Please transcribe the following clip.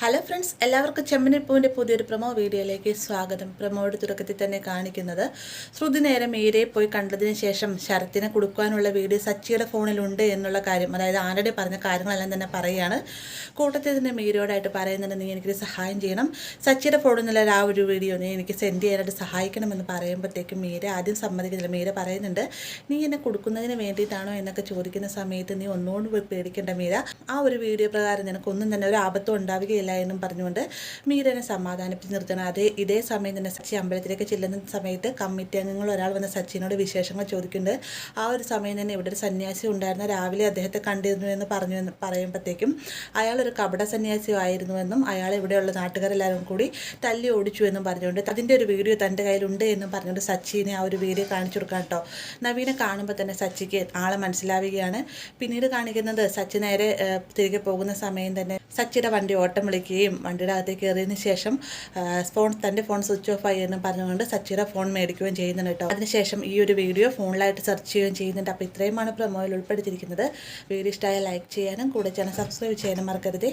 Hello friends, എല്ലാവർക്കും ചെമ്മനിപ്പൂവിൻ്റെ പുതിയൊരു promo വീഡിയോയിലേക്ക് സ്വാഗതം. പ്രൊമോയുടെ തുടക്കത്തിൽ തന്നെ കാണിക്കുന്നത് ശ്രുതി നേരെ മീരയെ പോയി കണ്ടതിന് ശേഷം ശരത്തിനെ കൊടുക്കാനുള്ള വീഡിയോ സച്ചിയുടെ ഫോണിലുണ്ട് എന്നുള്ള കാര്യം, അതായത് ആരുടെ പറഞ്ഞ കാര്യങ്ങളെല്ലാം തന്നെ പറയുകയാണ്. കൂട്ടത്തിൽ തന്നെ മീരയോടായിട്ട് പറയുന്നുണ്ട്, നീ എനിക്കൊരു സഹായം ചെയ്യണം, സച്ചിയുടെ ഫോണിൽ നിന്നുള്ള ആ ഒരു വീഡിയോ നീ എനിക്ക് സെൻഡ് ചെയ്യാനായിട്ട് സഹായിക്കണമെന്ന് പറയുമ്പോഴത്തേക്കും മീര ആദ്യം സമ്മതിക്കുന്നില്ല. മീര പറയുന്നുണ്ട്, നീ എന്നെ കൊടുക്കുന്നതിന് വേണ്ടിയിട്ടാണോ എന്നൊക്കെ ചോദിക്കുന്ന സമയത്ത് നീ ഒന്നുകൊണ്ട് പോയി പേടിക്കേണ്ട മീര, ആ ഒരു വീഡിയോ പ്രകാരം നിനക്കൊന്നും തന്നെ ഒരു ആപത്തും ഉണ്ടാവുകയില്ല എന്നും പറഞ്ഞുകൊണ്ട് മീരനെ സമാധാനിപ്പിച്ച് നിർത്തണം. ഇതേ സമയം തന്നെ സച്ചി അമ്പലത്തിലേക്ക് ചെല്ലുന്ന സമയത്ത് കമ്മിറ്റി അംഗങ്ങൾ ഒരാൾ വന്ന സച്ചിനോട് വിശേഷങ്ങൾ ചോദിക്കുന്നുണ്ട്. ആ ഒരു സമയം തന്നെ ഇവിടെ ഒരു സന്യാസി ഉണ്ടായിരുന്ന, രാവിലെ അദ്ദേഹത്തെ കണ്ടിരുന്നു എന്ന് പറയുമ്പോഴത്തേക്കും അയാളൊരു കപട സന്യാസിയായിരുന്നുവെന്നും അയാൾ ഇവിടെയുള്ള നാട്ടുകാരെല്ലാവരും കൂടി തല്ലി ഓടിച്ചു എന്നും പറഞ്ഞുകൊണ്ട് അതിൻ്റെ ഒരു വീഡിയോ തൻ്റെ കയ്യിലുണ്ട് എന്നും പറഞ്ഞുകൊണ്ട് സച്ചിനെ ആ ഒരു വീഡിയോ കാണിച്ചു കൊടുക്കാം കേട്ടോ. നവീനെ കാണുമ്പോൾ തന്നെ സച്ചിക്ക് ആളെ മനസ്സിലാവുകയാണ്. പിന്നീട് കാണിക്കുന്നത് സച്ചി നേരെ തിരികെ പോകുന്ന സമയം തന്നെ സച്ചിയുടെ വണ്ടി ഓട്ടം വിളിക്കുകയും വണ്ടിയുടെ അകത്തേക്ക് കയറിയതിന് ശേഷം തൻ്റെ ഫോൺ സ്വിച്ച് ഓഫ് ആയി എന്ന് പറഞ്ഞുകൊണ്ട് സച്ചിയുടെ ഫോൺ മേടിക്കുകയും ചെയ്യുന്നുണ്ട് കേട്ടോ. അതിനുശേഷം ഈ ഒരു വീഡിയോ ഫോണിലായിട്ട് സെർച്ച് ചെയ്യുകയും ചെയ്യുന്നുണ്ട്. അപ്പോൾ ഇത്രയുമാണ് പ്രൊമോയിൽ ഉൾപ്പെടുത്തിയിരിക്കുന്നത്. വീഡിയോ ഇഷ്ടമായ ലൈക്ക് ചെയ്യാനും കൂടെ ചാനൽ സബ്സ്ക്രൈബ് ചെയ്യാനും മറക്കരുതേ.